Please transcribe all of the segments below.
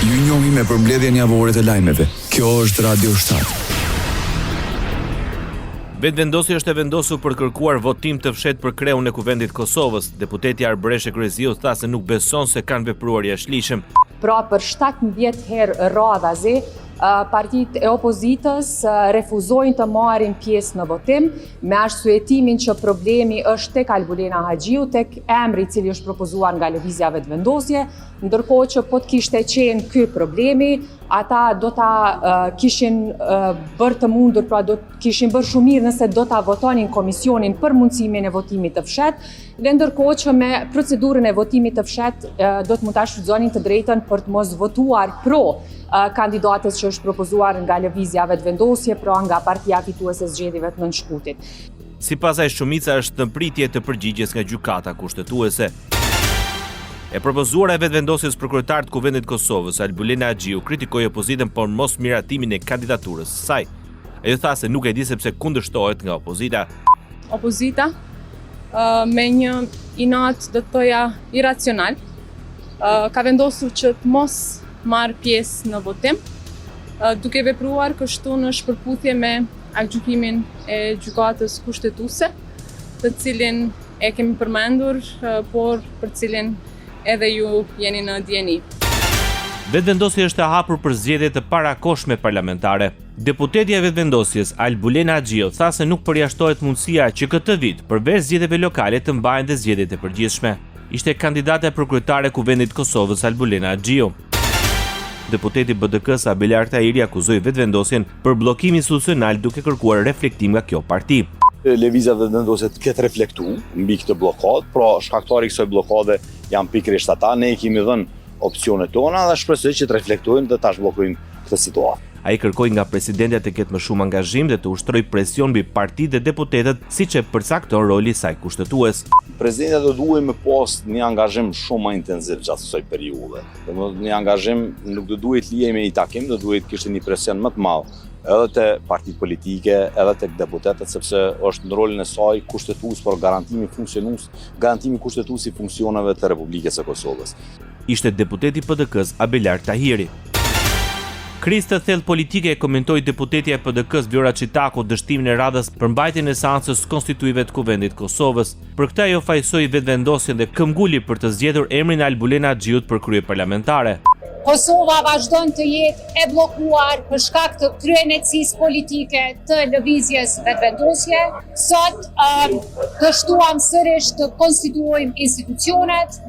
Ju njohim me përmbledhjen javore të lajmeve. Kjo është Radio 7. Vetëvendosja është e vendosur për kërkuar votim të fshehtë për kreun e Kuvendit Kosovës. Deputeti Arbreshe Kryeziu tha se nuk beson se kanë vepruar jashtëligjshëm. Pra për 17 herë radhazi, partitë e opozitës refuzojnë të marrin pjesë në votim me arsyetimin që problemi është tek Albulena Haxhiu, tek emri i cili është propozuar nga Lëvizja Vetëvendosje, ndërkohë që po të kishte qenë ky problemi, ata do ta kishin bërë të mundur, pra do kishin bërë shumë mirë nëse do ta votonin komisionin për mundësimin e votimit të fshehtë, dhe ndërkohë që me procedurën e votimit të fshehtë do të mund ta shfrytëzonin të drejtën për të mos votuar pro kandidates që është propozuar nga Lëvizja Vetëvendosje, pra nga partia fituese e zgjedhjeve të nënshkutit. Sipas asaj, shumica është në pritje të përgjigjes nga gjykata kushtetuese. E propozuara e vetëvendosjes për kryetar të Kuvendit Kosovës, Albulena Haxhiu, kritikoi opozitën për mos miratimin e kandidaturës së saj. Ajo tha se nuk e di sepse kundërshtohet nga opozita. Opozita me një inat, do të thoja, iracional, ka vendosur që të mos marrë pjesë në votim, duke vepruar kështu në shpërputhje me aktgjykimin e gjykatës kushtetuese, të cilin e kemi përmendur, por për cilin edhe ju jeni në dieni. Vetëvendosja është e hapur për zgjedhje të parakohshme parlamentare. Deputetja e vetëvendosjes Albulena Haxhiu tha se nuk përjashtohet mundësia që këtë vit, përveç zgjedhjeve lokale, të mbahen dhe zgjedhjet e përgjithshme. Ishte kandidata për kryetare e Kuvendit Kosovës Albulena Haxhiu. Deputeti BDK-s Abelar Tahiri akuzoi vetëvendosjen për bllokim institucional duke kërkuar reflektim nga kjo parti. Lëvizja Vetëvendosje të ketë reflektu mbi këtë blokadë, pra shkaktari i kësaj blokade janë pikërisht ata, ne i kemi dhënë opsionet tona dhe shpresoj që të reflektojnë dhe ta zhbllokojnë këtë situatë. Ai kërkoi nga presidentja të ketë më shumë angazhim dhe të ushtrojë presion mbi partitë dhe deputetët, siç e përcakton roli i saj kushtetues. Presidentja do duhet me pas një angazhim shumë më intensiv gjatë kësaj periudhe. Një angazhim nuk do duhet lihej me një takim, do duhet kishte një presion më të madh edhe te partitë politike, edhe tek deputetët, sepse është në rolin e saj kushtetues për garantimi kushtetues i funksioneve të Republikës së Kosovës. Ishte deputeti PDK-s Abelar Tahiri. Krizë të thellë politike e komentoi deputetja e PDK-s Vjora Çitaku dështimin e radhës për mbajtjen e seancës konstituive të Kuvendit Kosovës. Për këtë ajo fajsoi vetëvendosjen dhe këmbguli për të zgjedhur emrin e Albulena Haxhiut për krye parlamentare. Kosova vazhdon të jetë e bllokuar për shkak të kryenetësisë politike të Lëvizjes Vetëvendosje. Sot dështuam sërish të konstituojmë institucionet,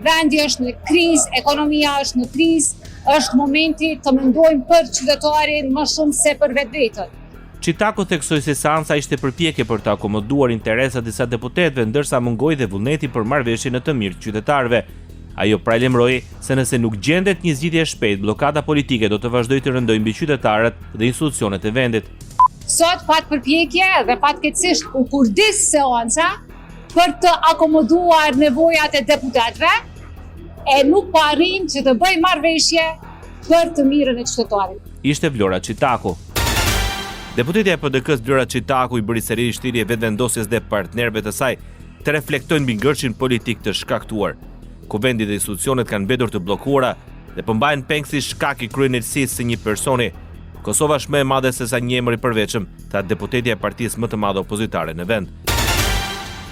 vendi është në krizë, ekonomia është në krizë, është momenti të mendojmë për qytetarin më shumë se për vetveten. Çitaku theksoi se seanca ishte përpjekje për të akomoduar interesat e disa deputetëve, ndërsa mungoi dhe vullneti për marrëveshje në të mirë të qytetarëve. Ajo paralajmëroi se nëse nuk gjendet një zgjidhje e shpejtë, blokada politike do të vazhdojë të rëndojë mbi qytetarët dhe institucionet e vendit. Sot pat përpjekje dhe fatkeqësisht u kurdis seanca për të akomoduar nevojat e deputetëve e nuk po arrin që të bëjë marrëveshje për të mirën e qytetarit. Ishte Vlora Çitaku. Deputetja e PDK-s Vlora Çitaku i bëri seri shtrirje vetëvendosjes dhe partnerëve të saj të reflektojnë mbi ngërçin politik të shkaktuar. Kuvendi dhe institucionet kanë mbetur të bllokuara dhe po mbajnë peng si shkak i kryenetësisë së një personi. Kosova është më e madhe se sa një emër i përveçëm, tha deputetja e partisë më të madhe opozitare në vend.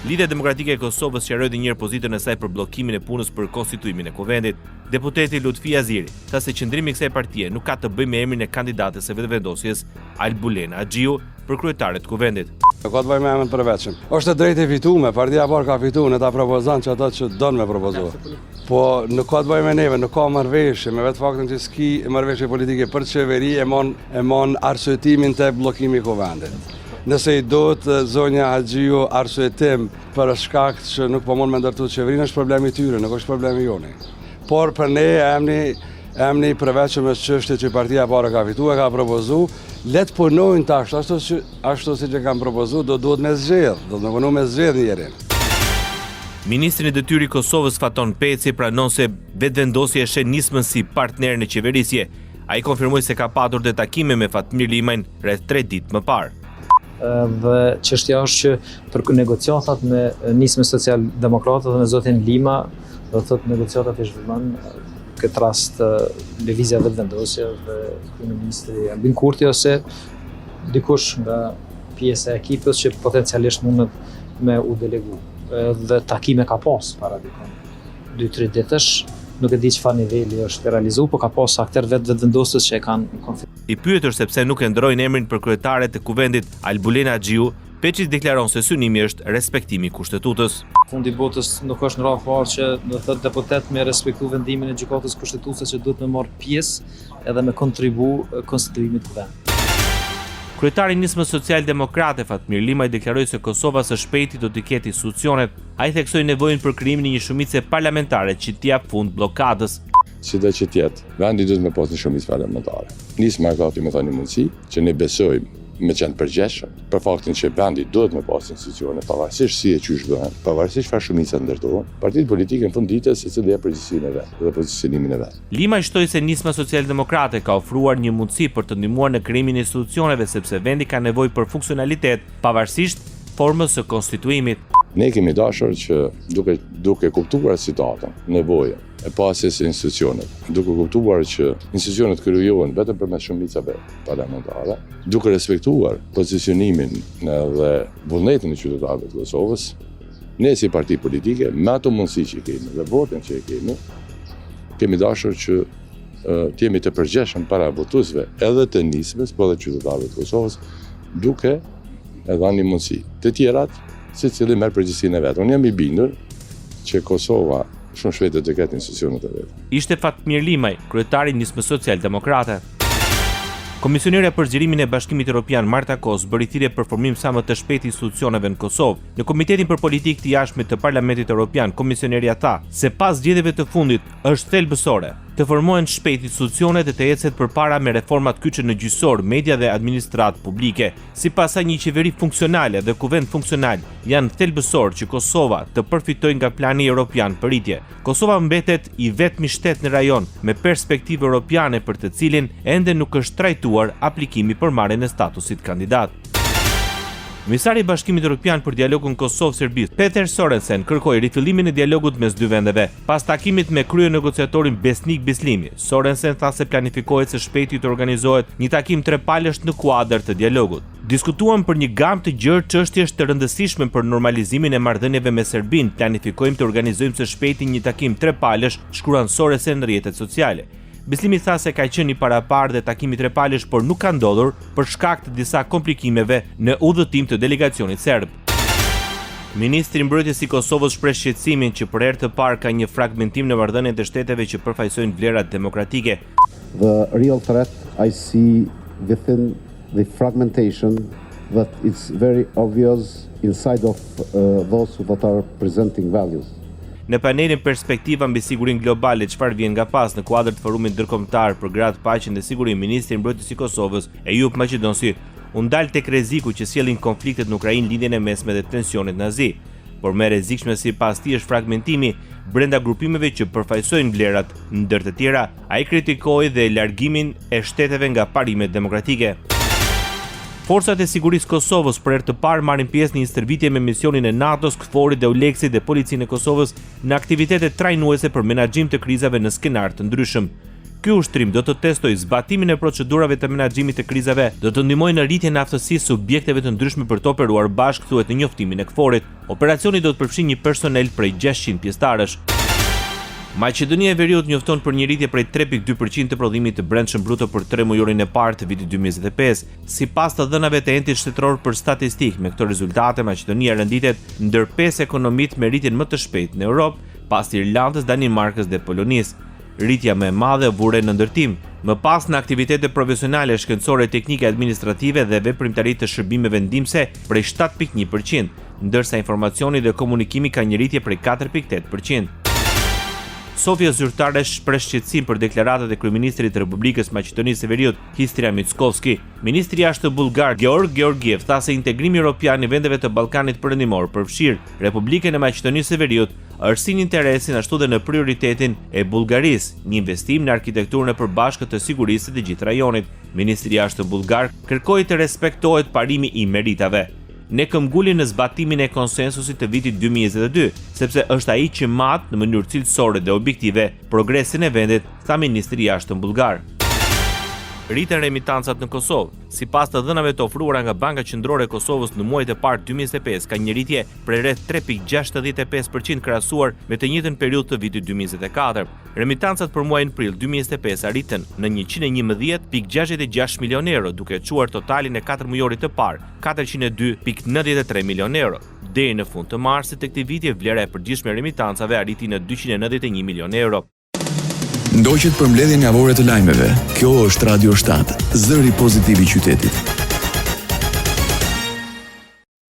Lidhja Demokratike e Kosovës sqaroi edhe një herë pozitën e saj për bllokimin e punës për konstituimin e Kuvendit. Deputeti Lutfi Aziri tha se qëndrimi i kësaj partie nuk ka të bëjë me emrin e kandidates së vetëvendosjes Albulena Haxhiu për kryetare të Kuvendit. Ka të bëjë me emrin përveçëm. Është e drejtë e fituar, partia parë ka fituar, ne ta propozon që ato që don me propozuar. Po nuk ka të bëjë me neve, nuk ka marrëveshje, me vetë faktin që s'ki marrëveshje politike për qeveri e mon arsyetimin të bllokimit i Kuvendit. Nëse i do të zonja Haxhiu arsyetëm për shkak që nuk po mund me ndërtu qeverinë, është problemi i tyre, nuk është problemi joni. Por për ne emri i përveçëm është çështje që partia parë ka fituar, ka propozuar, le të punojnë tash, ashtu siç e kanë propozuar, do duhet me zgjedh, do të punojnë me zgjedh njërin. Ministri i detyrë i Kosovës Faton Peci pranon se vetëvendosja e shen nismën si partner në qeverisje. Ai konfirmoi se ka patur dhe takime me Fatmir Limajin rreth 3 ditë më parë. Dhe çështja është që për negociatat me nismën social-demokratët dhe me zotin Lima, do thotë negociatat e zhvilluan këtë rast lëvizja vetëvendosje dhe kryeministri Albin Kurti ose dikush nga pjesa e ekipës që potencialisht mundet me u delegu. Dhe takime ka pas para dikon 2-3 ditësh, nuk e di çfarë niveli është realizuar, por ka pas aktor vetëvendosës që e kanë konfirmuar. I pyetur sepse nuk e ndrojnë emrin për kryetare të kuvendit Albulena Xhiu, Peçi deklaron se synimi është respektimi i kushtetutës. Fundi i botës nuk është në radhë parë që do të thotë deputet me respektu vendimin e gjykatës kushtetuese që duhet me marrë pjesë edhe me kontribu konstituimit të kuvendit. Kryetari i Nismës Social-Demokrate Fatmir Limaj deklaroi se Kosova së shpejti do të ketë institucionet. Ai theksoi nevojën për krijimin e një shumice parlamentare që t'i jap fund bllokadës. Sido që tjetë, vendi duhet me pas një shumicë parlamentare. Nisma ka me thënë një mundësi që ne besojmë me qenë përgjeshëm për faktin që vendi duhet me pas institucione, pavarësisht si e qysh bëhen, pavarësisht çfarë shumica ndërtohen, partitë politike në fund ditës secili ka përgjegjësinë e vet dhe pozicionimin e vet. Limaj shtoi se Nisma Social-Demokrate ka ofruar një mundësi për të ndihmuar në krijimin e institucioneve sepse vendi ka nevojë për funksionalitet pavarësisht formës së konstituimit. Ne kemi dashur që duke kuptuar situatën, nevojën e pasjes së institucioneve, duke kuptuar që institucionet krijohen vetëm përmes shumicave parlamentare, duke respektuar pozicionimin dhe vullnetin e qytetarëve të Kosovës, ne si parti politike, me ato mundësi që kemi dhe votën që kemi dashur që të jemi të përgjeshëm para votuesve edhe të nismës, por edhe qytetarëve të Kosovës, duke e dhënë një mundësi. Të tjerat secili merr përgjegjësinë e vet. Unë jam i bindur që Kosova shumë shpejt do të ketë institucionet e vet. Ishte Fatmir Limaj, kryetari i Nismës Social-Demokrate. Komisionere për zgjerimin e Bashkimit Evropian Marta Kos bëri thirrje për formim sa më të shpejtë institucioneve në Kosovë. Në Komitetin për Politikë të Jashtme të Parlamentit Evropian, komisionerja tha se pas zgjedhjeve të fundit është thelbësore të formohen shpejt institucionet dhe të ecet përpara me reformat kyçe në gjyqësor, media dhe administratë publike. Sipas saj, një qeveri funksionale dhe kuvend funksional janë thelbësor që Kosova të përfitojë nga plani evropian për rritje. Kosova mbetet i vetmi shtet në rajon me perspektivë europiane për të cilin ende nuk është trajtuar aplikimi për marrjen e statusit kandidat. Komisari i Bashkimit Evropian për dialogun Kosovë-Serbi, Peter Sorensen, kërkoi rifillimin e dialogut mes dy vendeve. Pas takimit me kryenegociatorin Besnik Bislimi, Sorensen tha se planifikohet së shpejti të organizohet një takim trepalësh në kuadër të dialogut. Diskutuam për një gamë të gjerë çështjesh të rëndësishme për normalizimin e marrëdhënieve me Serbinë. Planifikojmë të organizojmë së shpejti një takim trepalësh, shkruan Sorensen në rrjetet sociale. Bislimi tha se ka qenë i paraparë dhe takimi trepalësh, por nuk ka ndodhur për shkak të disa komplikimeve në udhëtim të delegacionit serb. Ministri i Mbrojtjes i Kosovës shpreh shqetësimin që për herë të parë ka një fragmentim në marrëdhëniet e shteteve që përfaqësojnë vlerat demokratike. The real threat I see within the fragmentation that it's very obvious inside of those that are presenting values. Në panelin Perspektiva mbi sigurinë globale, çfarë vjen nga pas në kuadër të forumit ndërkombëtar për gratë, paqen dhe sigurinë, ministri i Mbrojtjes i Kosovës, Eyüp Maqedonsi, u ndal tek rreziku që sjellin konfliktet në Ukrainë, lindjen e mesme dhe tensionet në Azi. Por më e rrezikshme sipas tij është fragmentimi brenda grupimeve që përfaqësojnë vlerat, ndër të tjera, ai kritikoi dhe largimin e shteteve nga parimet demokratike. Forcat e sigurisë Kosovës për herë të parë marrin pjesë në një stërvitje me misionin e NATO-s, KFOR-it dhe ULEX-it dhe policinë e Kosovës në aktivitete trajnuese për menaxhim të krizave në skenar të ndryshëm. Ky ushtrim do të testojë zbatimin e procedurave të menaxhimit të krizave, do të ndihmojë në rritjen e aftësisë subjekteve të ndryshme për të operuar bashkë, thuhet në njoftimin e KFOR-it. Operacioni do të përfshijë një personel prej 600 pjesëtarësh. Maqedonia e Veriut njofton për një rritje prej 3.2% të prodhimit të brendshëm bruto për 3 mujorin e parë të vitit 2025. Sipas të dhënave të Entit Shtetëror për Statistikë, me këto rezultate Maqedonia renditet ndër 5 ekonomitë me rritjen më të shpejtë në Europë, pas Irlandës, Danimarkës dhe Polonisë. Rritja më e madhe vure në ndërtim, më pas në aktivitete profesionale, shkencore, teknike, administrative dhe veprimtari të shërbimeve ndihmëse prej 7.1%, ndërsa informacioni dhe komunikimi ka një rritje prej 4.8%. Sofia zyrtare shpreh shqetësim për deklaratat e kryeministrit të Republikës Maqedonisë së Veriut, Histria Mickovski. Ministri i Jashtëm bullgar Georg Georgiev tha se integrimi evropian i vendeve të Ballkanit Perëndimor përfshir Republikën e Maqedonisë së Veriut është si në interesin ashtu dhe në prioritetin e Bullgarisë, një investim në arkitekturën e përbashkët të sigurisë të gjithë rajonit. Ministri i Jashtëm bullgar kërkoi të respektohet parimi i meritave. ne këmbgulin në zbatimin e konsensusit të vitit 2022, sepse është ai që mat në mënyrë cilësore dhe objektive progresin e vendit, tha ministri i jashtëm bullgar. Rriten remitancat në Kosovë. Sipas të dhënave të ofruara nga Banka Qendrore e Kosovës në muajt e parë 2025, ka një rritje prej rreth 3.65% krahasuar me të njëjtën periudhë të vitit 2024. Remitancat për muajin prill 2025 arritën në 111.66 milion euro, duke çuar totalin e 4 mujorit të parë 402.93 milion euro. Deri në fund të marsit të këtij viti vlera e përgjithshme e remitancave arriti në 291 milion euro. Ndoqet përmbledhjen javore të lajmeve. Kjo është Radio 7, zëri pozitiv i qytetit.